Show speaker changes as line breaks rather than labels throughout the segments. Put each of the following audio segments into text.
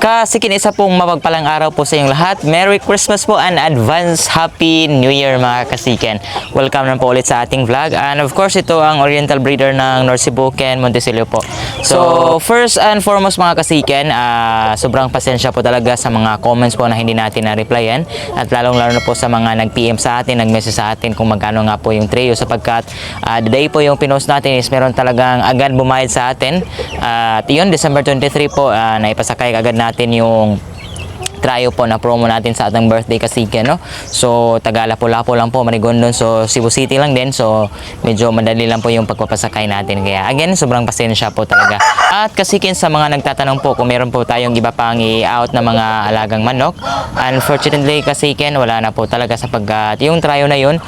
Kasikin, isa pong mapagpalang araw po sa inyong lahat. Merry Christmas po and advance Happy New Year mga kasiken. Welcome na po ulit sa ating vlog. And of course, ito ang Oriental Breeder ng North Cebu, Ken Montesilio po. So, first and foremost mga kasiken, sobrang pasensya po talaga sa mga comments po na hindi natin na-replyan. At lalong-lalo na po sa mga nag-PM sa atin, nag-message sa atin kung magkano nga po yung trio. Sapagkat the day po yung pinost natin is meron talagang agad bumayad sa atin. At yun, December 23 po, naipasakay agad natin yung trio po na promo natin sa ating birthday kasiken, no? So, Taga-Lapu-Lapu lang po, Marigondon. So, Cebu City lang din. So, medyo madali lang po yung pagpapasakay natin. Kaya, again, sobrang pasensya po talaga. At kasiken, sa mga nagtatanong po kung meron po tayong iba pang i-out na mga alagang manok. Unfortunately, kasiken, wala na po talaga sapagkat yung trio na yun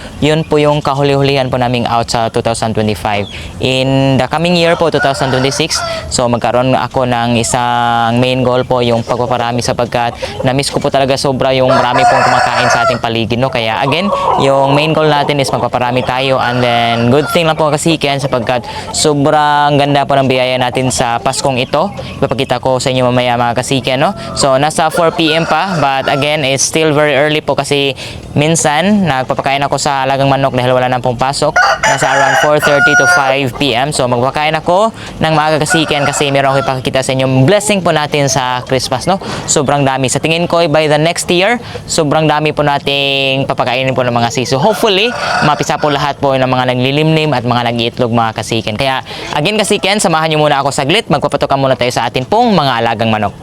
po yung kahuli-hulihan po naming out sa 2025. In the coming year po, 2026, so magkaroon ako ng isang main goal po, yung pagpaparami sapagkat na-miss ko po talaga sobra yung marami pong kumakain sa ating paligid, no? Kaya again, yung main goal natin is magpaparami tayo, and then good thing lang po kasiken sapagkat sobrang ganda po ng biyaya natin sa Paskong ito. Ipapakita ko sa inyo mamaya mga kasiken, no? So nasa 4 PM pa, but again, it's still very early po kasi minsan nagpapakain ako sa alagang manok dahil wala na pong pasok. Nasa around 4:30 to 5 PM. So magpapakain ako ng maaga kasiken kasi meron ako ipakikita sa inyo blessing po natin sa Christmas, no? Sobrang dami. Sa tingin ko by the next year, sobrang dami po nating papakainin po ng mga siso. Hopefully, mapisa po lahat po ng mga naglilimlim at mga nag-iitlog mga kasiken. Kaya again kasiken, samahan nyo muna ako saglit. Magpapatukan muna tayo sa atin pong mga alagang manok.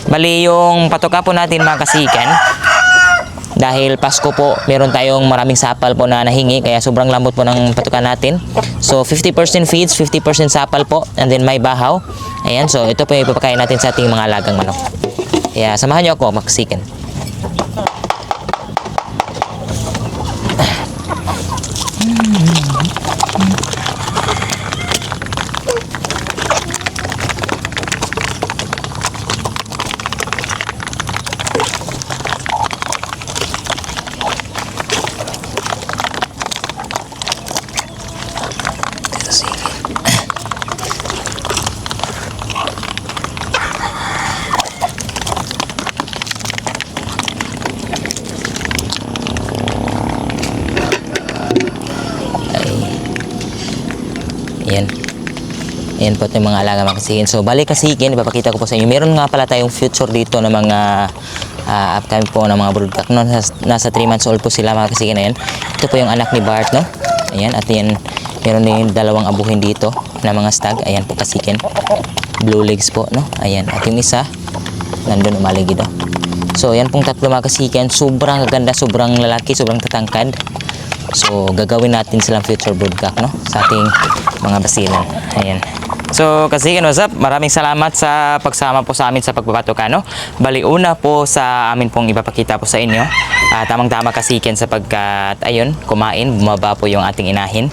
Bali, yung patuka po natin mga kasiken, dahil Pasko po, meron tayong maraming sapal po na nahingi, kaya sobrang lambot po ng patukan natin. So 50% feeds, 50% sapal po, and then may bahaw. Ayan, so ito po yung ipapakain natin sa ating mga alagang manok. Kaya samahan nyo ako makasiken. Ayan po ito yung mga alaga mga kasiken. So, balik kasiken, ipapakita ko po sa inyo. Meron nga pala tayong future dito na mga upcoming po na mga broodcock, no? Nasa 3 months old po sila mga kasiken. Ayan. Ito po yung anak ni Bart, no? Ayan. At yan, meron din dalawang abuhin dito na mga stag. Ayan po kasiken. Blue legs po, no? Ayan. At yung isa, nandun umaligid, no? So, ayan pong tatlo mga kasiken. Sobrang gaganda, sobrang lalaki, sobrang tatangkad. So, gagawin natin silang future broodcock, no? Sa ating mga basilan. Ayan. So, kasiken, what's up? Maraming salamat sa pagsama po sa amin sa pagpapatuka, no? Bali, una po sa amin pong ipapakita po sa inyo. Tamang-tama kasiken sapagkat, ayun, kumain, bumaba po yung ating inahin.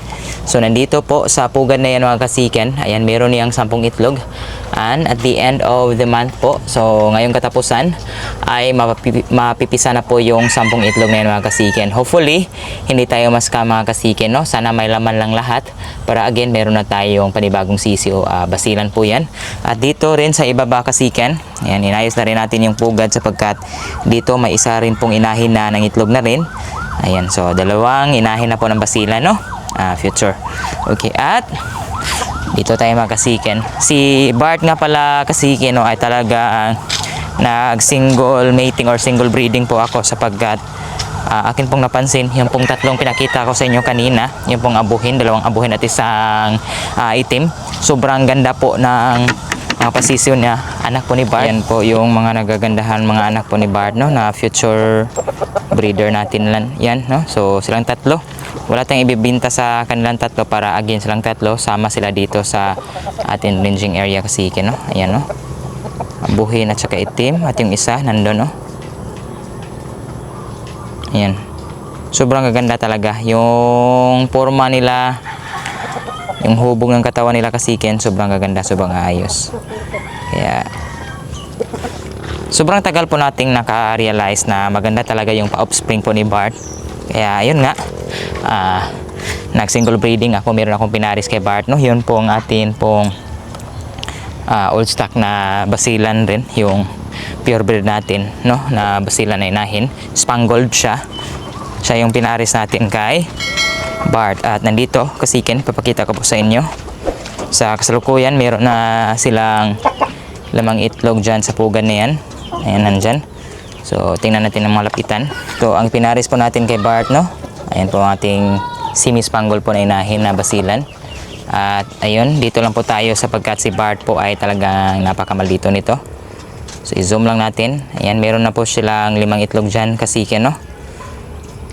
So, nandito po sa pugad na yan mga kasiken. Ayan, meron niyang 10 itlog. And at the end of the month po, so ngayong katapusan, ay mapipisa na po yung 10 itlog na yan mga kasiken. Hopefully, hindi tayo ma-scam mga kasiken, no? Sana may laman lang lahat para again, meron na tayong panibagong sisi o basilan po yan. At dito rin sa ibaba kasiken, ayan, inayos na rin natin yung pugad sapagkat dito may isa rin pong inahin na ng itlog na rin. Ayan, so dalawang inahin na po ng basilan, no? Future. Okay, at dito tayo mga kasiken. Si Bart nga pala kasiken, no, ay talaga nag-single mating or single breeding po ako sapagkat akin pong napansin, yung pong tatlong pinakita ko sa inyo kanina, yung pong abuhin, dalawang abuhin at isang itim. Sobrang ganda po ng pasisyon niya, anak po ni Bart. Yan po yung mga nagagandahan mga anak po ni Bart, no, na future breeder natin lang yan, no. So silang tatlo, wala tayong ibibinta sa kanilang tatlo para again silang tatlo sama sila dito sa ating ranging area kasiken, no. Ayan, no, abuhin at saka itim, at yung isa nandun, no. Ayan, sobrang gaganda talaga yung forma nila, yung hubog ng katawan nila kasiken, sobrang gaganda, sobrang ayos. Kaya sobrang tagal po nating naka-realize na maganda talaga yung pa-offspring po ni Bart. Kaya yun nga, nag-single breeding ako. Meron akong pinaris kay Bart, no? Yun pong atin pong old stock na basilan rin, yung purebred natin, no, na basilan na inahin. Spangled siya. Siya yung pinaris natin kay Bart. At nandito, kasiken, papakita ko po sa inyo. Sa kasalukuyan, meron na silang lamang itlog dyan sa pugad na yan. Ayan, nandyan. So, tingnan natin ang mga lapitan. Ito, ang pinaris po natin kay Bart, no. Ayan po ang ating semi-spangled po na inahin na basilan. At ayun, dito lang po tayo sapagkat si Bart po ay talagang napakamaldito nito. So, i-zoom lang natin. Ayan, meron na po silang limang itlog dyan, kasiken, no.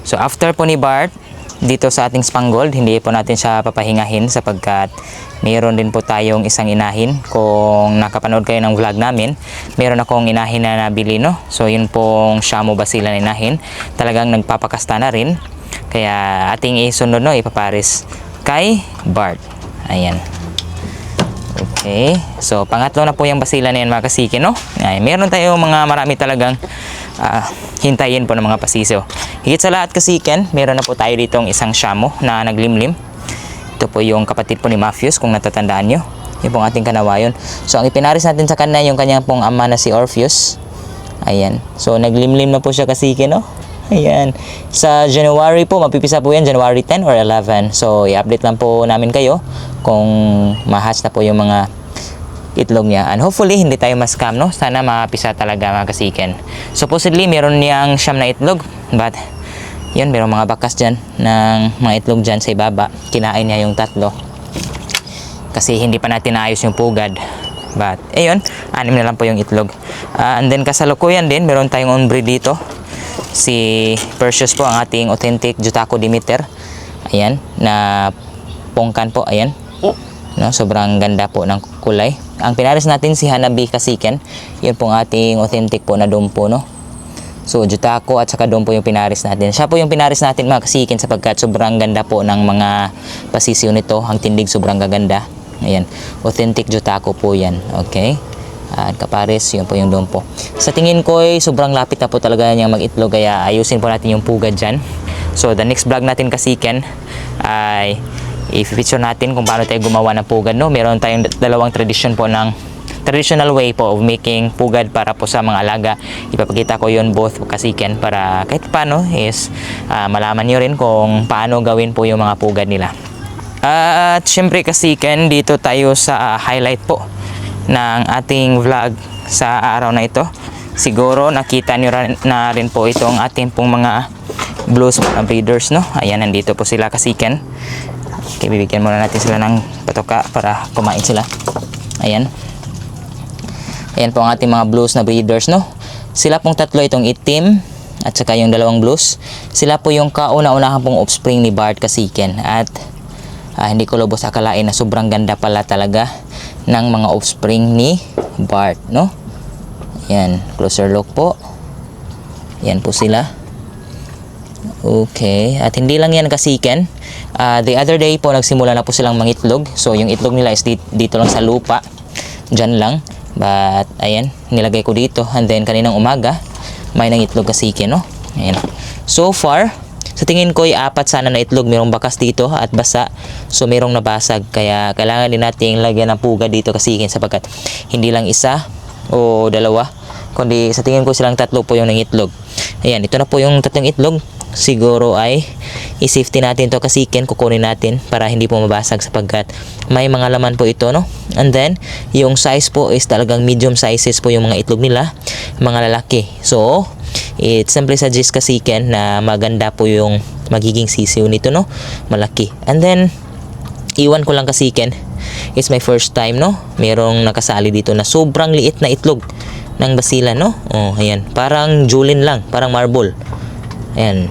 So, after po ni Bart, dito sa ating spangled, hindi po natin siya papahingahin sapagkat meron din po tayong isang inahin. Kung nakapanood kayo ng vlog namin, meron akong inahin na nabili, no. So, yun pong Shamu basilan inahin. Talagang nagpapakasta na rin. Kaya ating isunod, no, ipaparis kay Bart. Ayan. Okay. So, pangatlo na po yung basilan na yan, mga kasiken, no. Ayan. Meron tayong mga marami talagang hintayin po ng mga pasisyo. Higit sa lahat, kasiken, meron na po tayo ditong isang Shamu na naglimlim. Ito po yung kapatid po ni Matthews, kung natatandaan nyo. Yung pong ating kanawayon. So, ang ipinaris natin sa kanya yung kanyang pong ama na si Orpheus. Ayan. So, naglimlim na po siya, kasiken, no. Ayan. Sa January po, mapipisa po yan, January 10 or 11. So, i-update lang po namin kayo kung ma-hatch na po yung mga itlog niya. And hopefully, hindi tayo ma-scam, no? Sana mapisa talaga, mga kasiken. Supposedly, meron niyang siyam na itlog. But, yun, meron mga bakas dyan ng mga itlog dyan sa ibaba. Kinain niya yung tatlo. Kasi hindi pa natin naayos yung pugad. But, ayun, 6 na lang po yung itlog. And then, kasalukuyan din, meron tayong on-breed dito. Si Perseus po, ang ating authentic Jutaku Demeter. Ayan, na pongkan po, ayan. No, sobrang ganda po ng kulay. Ang pinaris natin si Hanabi kasiken. Yun pong ating authentic po na dumpo, no. So, Jutaku at saka dumpo yung pinaris natin. Siya po yung pinaris natin, mga kasiken, sapagkat sobrang ganda po ng mga pasisyo nito. Ang tindig sobrang gaganda. Ayan, authentic Jutaku po yan. Okay. At kapares, yun po yung dumpo. Sa tingin ko ay sobrang lapit na po talaga niyang mag-itlog, kaya ayusin po natin yung pugad dyan. So, the next vlog natin kasiken ay i-feature natin kung paano tayo gumawa ng pugad, no. Meron tayong dalawang tradition po ng traditional way po of making pugad para po sa mga alaga. Ipapakita ko yun both kasiken para kahit paano is malaman nyo rin kung paano gawin po yung mga pugad nila. At syempre kasiken, dito tayo sa highlight po ng ating vlog sa araw na ito. Siguro nakita nyo na rin po itong ating pong mga blues breeders, no. Ayan, nandito po sila kasiken. Okay, bibigyan muna natin sila ng patoka para kumain sila. Ayan. Ayan po ang ating mga blues na breeders, no. Sila pong tatlo, itong itim at saka yung dalawang blues. Sila po yung kauna-unahan pong offspring ni Bart kasiken. At hindi ko lubos akalain na sobrang ganda pala talaga ng mga offspring ni Bart, no. Ayan, closer look po. Ayan po sila. Okay, at hindi lang yan kasiken. The other day po nagsimula na po silang mangitlog. So yung itlog nila is dito lang sa lupa. Diyan lang. But ayan, nilagay ko dito. And then kaninang umaga, may nangitlog kasiken, no. Ayan. So far, sa tingin ko ay 4 sana na itlog. Merong bakas dito at basa. So merong nabasag. Kaya kailangan din natin lagyan ng pugad dito kasiken sapagkat hindi lang isa o dalawa, kundi sa tingin ko silang 3 po yung nangitlog. Ayan, ito na po yung 3 itlog. Siguro ay i-safety natin to kasiken, kukunin natin para hindi po mabasag sapagkat may mga laman po ito, no. And then yung size po is talagang medium sizes po yung mga itlog nila, mga lalaki. So it simply suggests kasiken na maganda po yung magiging sisiw nito, no, malaki. And then iwan ko lang kasiken, it's my first time, no, merong nakasali dito na sobrang liit na itlog ng basilan, no. Oh, ayan, parang julin lang, parang marble. Ayan.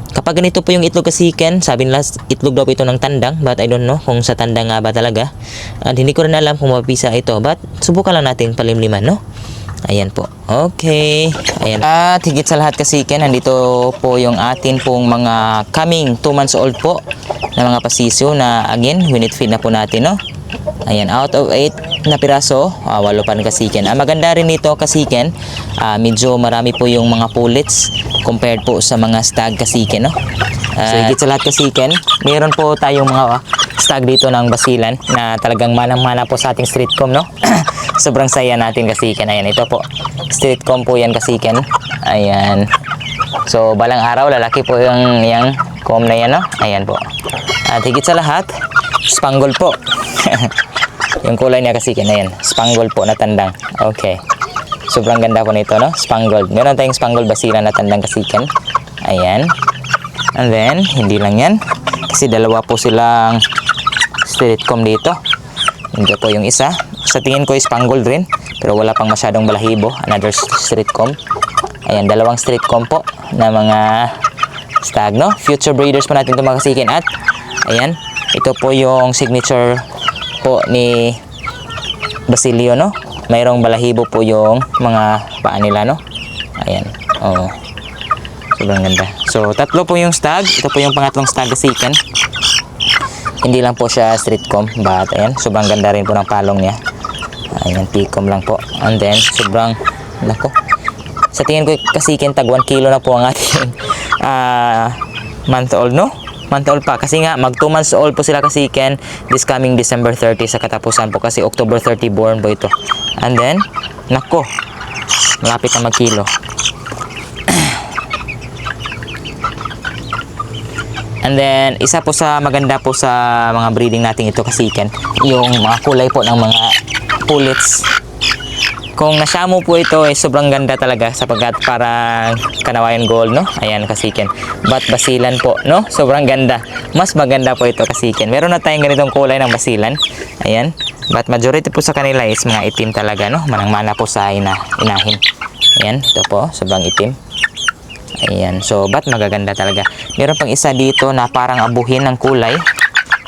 Kapag ganito po yung itlog kasiken, sabi nila itlog daw po ito ng tandang, but I don't know kung sa tandang nga ba talaga. At hindi ko rin alam kung mapisa ito, but subukan lang natin palimliman, no. Ayan po. Okay. Ayan. At higit sa lahat kasiken, nandito po yung atin pong mga coming 2 months old po na mga pasisyo na again, winit feed na po natin, no. Ayan, out of 8 na piraso, 8 pa rin kasiken. Maganda rin nito kasiken, medyo marami po yung mga pullets compared po sa mga stag kasiken, no. So higit sa lahat kasiken, mayroon po tayong mga stag dito ng basilan na talagang manang-mana po sa ating streetcom, no. Sobrang saya natin kasiken. Ayan, ito po. Street comb po yan kasiken. Ayan. So, balang araw, lalaki po yung comb na yan, no? Ayan po. At higit sa lahat, spangle po. Yung kulay niya kasiken. Ayan, spangle po na tandang. Okay. Sobrang ganda po nito, no? Spangled. Meron tayong spangled basilan na tandang kasiken. Ayan. And then, hindi lang yan. Kasi dalawa po silang street comb dito. Hindi po yung isa. Sa tingin ko is spangled rin. Pero wala pang masyadong balahibo. Another street comb. Ayan, dalawang street comb po na mga stag, no? Future breeders po natin ito mga kasiken. At, ayan, ito po yung signature po ni Basilio, no? Mayroong balahibo po yung mga paa nila, no? Ayan. Oo. Sobrang ganda. So, tatlo po yung stag. Ito po yung pangatlong stag kasiken. Hindi lang po siya street comb, but ayan, sobrang ganda rin po ng palong niya. Ayan, T-comb lang po. And then, sobrang, nako. Sa tingin ko kasiken, tag 1 kilo na po ang ating month old, no? Month old pa. Kasi nga, mag 2 months old po sila kasiken this coming December 30 sa katapusan po. Kasi October 30 born po ito. And then, nako, malapit na mag-kilo. And then, isa po sa maganda po sa mga breeding natin ito kasiken, yung mga kulay po ng mga pullets. Kung nasyamo po ito, sobrang ganda talaga sapagkat parang Kanawayan Gold, no? Ayan, kasiken. But basilan po, no? Sobrang ganda. Mas maganda po ito kasiken. Meron na tayong ganitong kulay ng basilan. Ayan. But majority po sa kanila is mga itim talaga, no? Manang-mana po sa inahin. Ayan, ito po, sobrang itim. Ayan, so but magaganda talaga. Meron pang isa dito na parang abuhin ng kulay.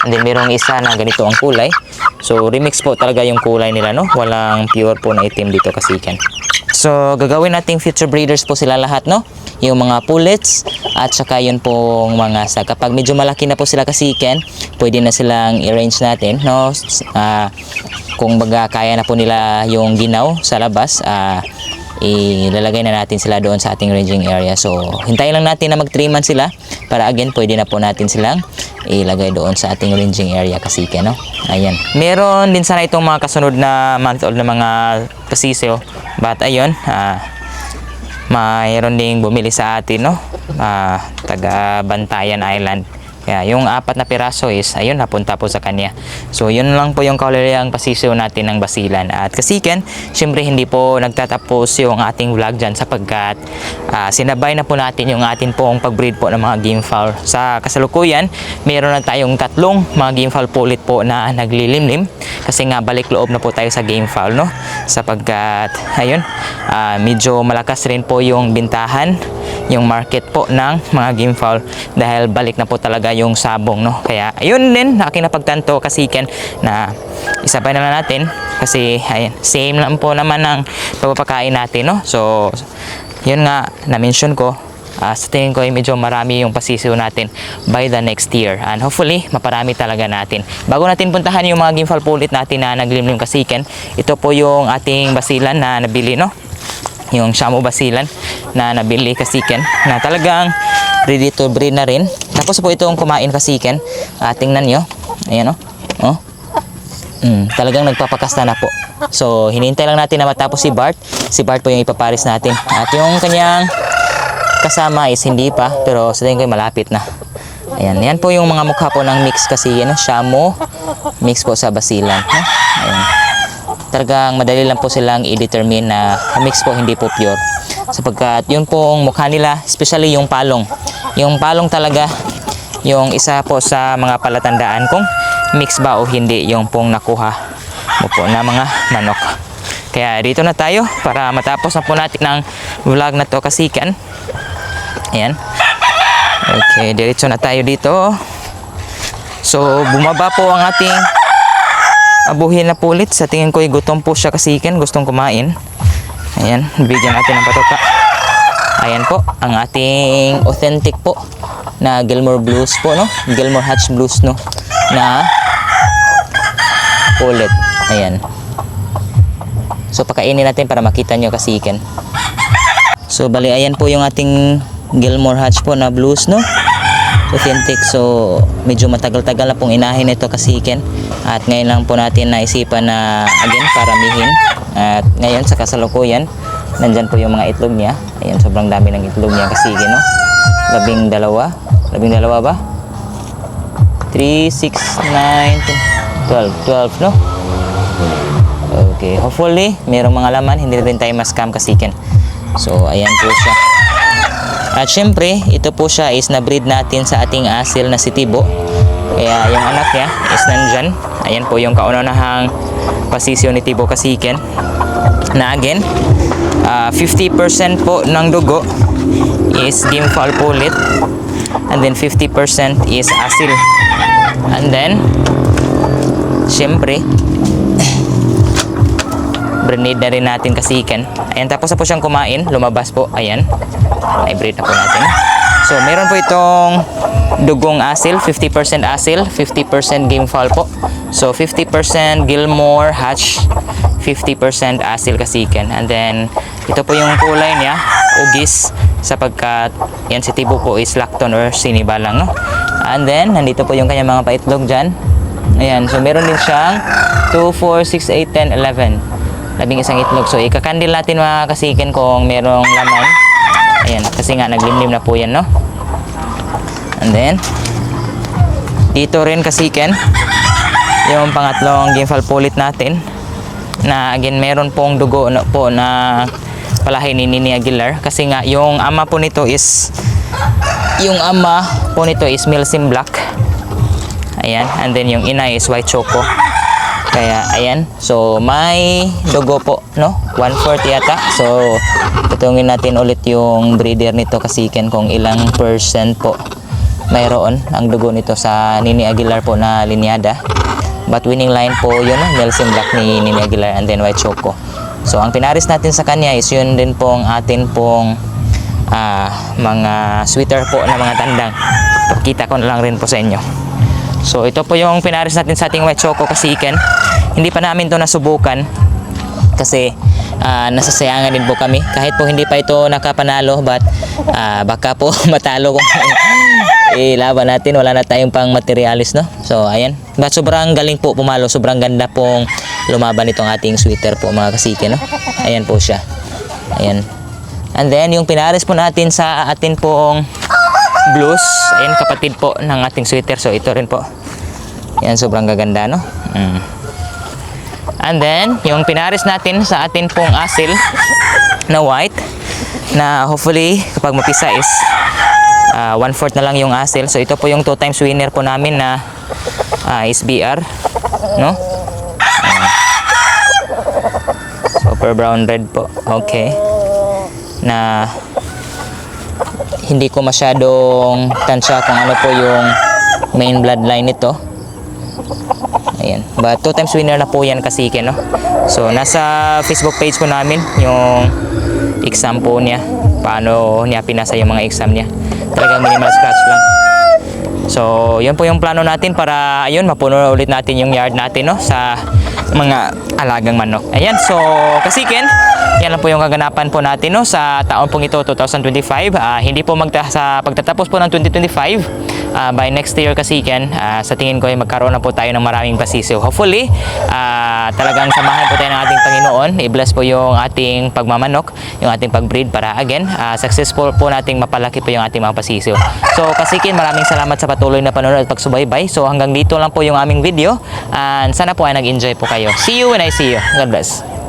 And then merong isa na ganito ang kulay. So remix po talaga yung kulay nila, no? Walang pure po na itim dito kasiken. So gagawin nating future breeders po sila lahat, no? Yung mga pullets at saka yun pong mga stag. Kapag medyo malaki na po sila kasiken, pwede na silang i-range natin, no? Kung baga kaya na po nila yung ginaw sa labas, ilalagay na natin sila doon sa ating ranging area. So, hintayin lang natin na mag 3 months sila para again, pwede na po natin silang ilagay doon sa ating ranging area kasiken, no? Ayan. Meron din sana itong mga kasunod na month old na mga pasisyo. But ayun, mayroon ding bumili sa atin, no? Taga Bantayan Island. Kaya yung 4 na piraso is, ayun, napunta po sa kanya. So, yun lang po yung kaulariang pasisyo natin ng basilan. At kasiken, syempre hindi po nagtatapos yung ating vlog dyan sapagkat sinabay na po natin yung ating pong pag-breed po ng mga game fowl. Sa kasalukuyan, mayroon na tayong 3 mga game fowl pulit po na naglilimlim. Kasi nga, balik loob na po tayo sa game fowl, no? Sapagkat, ayun, medyo malakas rin po yung bintahan, yung market po ng mga game fowl dahil balik na po talaga yung sabong, no? Kaya ayun din aking napagtanto kasiken na isabay na lang natin kasi ayun, same lang po naman ang pagpapakain natin, no? So yun nga na-mention ko, sa tingin ko ay medyo marami yung pasisiw natin by the next year and hopefully maparami talaga natin. Bago natin puntahan yung mga game fowl pulit natin na naglimlim kasiken, ito po yung ating basilan na nabili, no? Yung Shamu basilan na nabili kasiken na talagang ready to breed na rin. Tapos po itong kumain kasiken. Tingnan nyo. Ayan, oh. Talagang nagpapakasta na po. So, hinihintay lang natin na matapos si Bart. Si Bart po yung ipaparis natin. At yung kanyang kasama is hindi pa. Pero sa tingin ko malapit na. Ayan. Yan po yung mga mukha po ng mix kasi, ano, Shamu mix po sa basilan. Ayan. Talagang madali lang po silang i-determine na mix po, hindi po pure. Sapagkat yun pong mukha nila, especially yung palong. Yung palong talaga, yung isa po sa mga palatandaan kung mix ba o hindi yung pong nakuha mo po na mga manok. Kaya dito na tayo para matapos na po natin ang vlog na to kasiken. Ayan. Okay, diretso na tayo dito. So, bumaba po ang ating abuhin na pulit. Sa tingin ko ay gutom po siya kasiken, gustong kumain. Ayan, bigyan natin ng patoka. Ayan po, ang ating authentic po na Gilmore Blues po, no? Gilmore Hatch Blues, no? Na pulit. Ayan. So, pakainin natin para makita nyo kasiken. So, bali, ayan po yung ating Gilmore Hatch po na Blues, no? Authentic. So, medyo matagal-tagal na pong inahin ito kasiken. At ngayon lang po natin naisipan na, again, paramihin At ngayon sa kasalukuyan, nandyan po yung mga itlog niya. Ayan, sobrang dami ng itlog niya kasi, no? 12. 12 ba? 3, 6, 9, 12, no? Okay, hopefully, mayroong mga laman, hindi rin tayo ma-scam kasiken. So, ayan po siya. At syempre, ito po siya is na-breed natin sa ating asil na si Tibo. Kaya yung anak niya is nandyan. Ayan po yung kauna-unahang pasisyo ni Tibo kasiken. Na again, 50% po ng dugo is Gimfal Pulit. And then 50% is asil. And then, syempre, breed na rin natin kasiken. Ayan, tapos na po siyang kumain. Lumabas po. Ayan. I-breed na po natin. So, meron po itong dugong asil. 50% asil. 50% game fowl po. So, 50% Gilmore Hatch. 50% asil kasiken. And then, ito po yung kulay niya. Ugis. Sapagkat, yan si Tibo po is lacton or sinibalang, no? And then, nandito po yung kanyang mga paitlog dyan. Ayan. So, meron din siyang 2, 4, 6, 8, 10, 11. 11 itlog. So, ikakandil natin mga kasiken kung merong laman. Ayan, kasi nga naglimlim na po yan, no? And then, dito rin kasiken, yung pangatlong Gimfal Pulit natin, na again, meron pong dugo na po na palahi ni Nini Aguilar. Kasi nga, yung ama po nito is Milsim Black. Ayan, and then yung ina is White Choco. Kaya, ayan. So, may dugo po, no? 1/4 yata. So, tutungin natin ulit yung breeder nito kasiken kung ilang percent po mayroon ang dugo nito sa Nini Aguilar po na linyada. But winning line po yun, Nelson Black ni Nini Aguilar and then White Choco. So, ang pinaris natin sa kanya is yun din pong atin pong mga sweeter po na mga tandang. Pakita ko na lang rin po sa inyo. So, ito po yung pinaris natin sa ating White Choco kasiken. Hindi pa namin to nasubukan kasi nasasayangan din po kami. Kahit po hindi pa ito nakapanalo, but baka po matalo kung ilaban natin. Wala na tayong pang materialis, no? So, ayan. But sobrang galing po pumalo. Sobrang ganda pong lumaban itong ating sweeter po mga kasiken, no? Ayan po siya. Ayan. And then, yung pinaris po natin sa atin pong blues, ayan, kapatid po ng ating sweater. So, ito rin po. Ayan, sobrang gaganda, no? And then, yung pinaris natin sa atin pong asil na white, na hopefully, kapag mapisa is 1/4 na lang yung asil. So, ito po yung 2 times winner po namin na SBR, no? Super brown red po. Okay. Na hindi ko masyadong tansya kung ano po yung main bloodline nito. Ayan. But 2 times winner na po yan kasiken, no? So, nasa Facebook page po namin yung exam po niya. Paano niya pinasa yung mga exam niya. Talagang minimal scratch lang. So, yun po yung plano natin para, ayun, mapuno ulit natin yung yard natin, no? Sa mga alagang manok. Ayan. So, kasiken, yan lang po yung kaganapan po natin, no, sa taon pong ito, 2025. Hindi po sa pagtatapos po ng 2025, by next year kasiken, sa tingin ko ay magkaroon na po tayo ng maraming pasisyo. Hopefully, talagang samahan po tayo ng ating Panginoon. I-bless po yung ating pagmamanok, yung ating pagbreed para again, successful po nating mapalaki po yung ating mga pasisyo. So, kasiken, maraming salamat sa patuloy na panonood at pagsubaybay. So, hanggang dito lang po yung aming video. And sana po ay nag-enjoy po kayo. See you when I see you. God bless.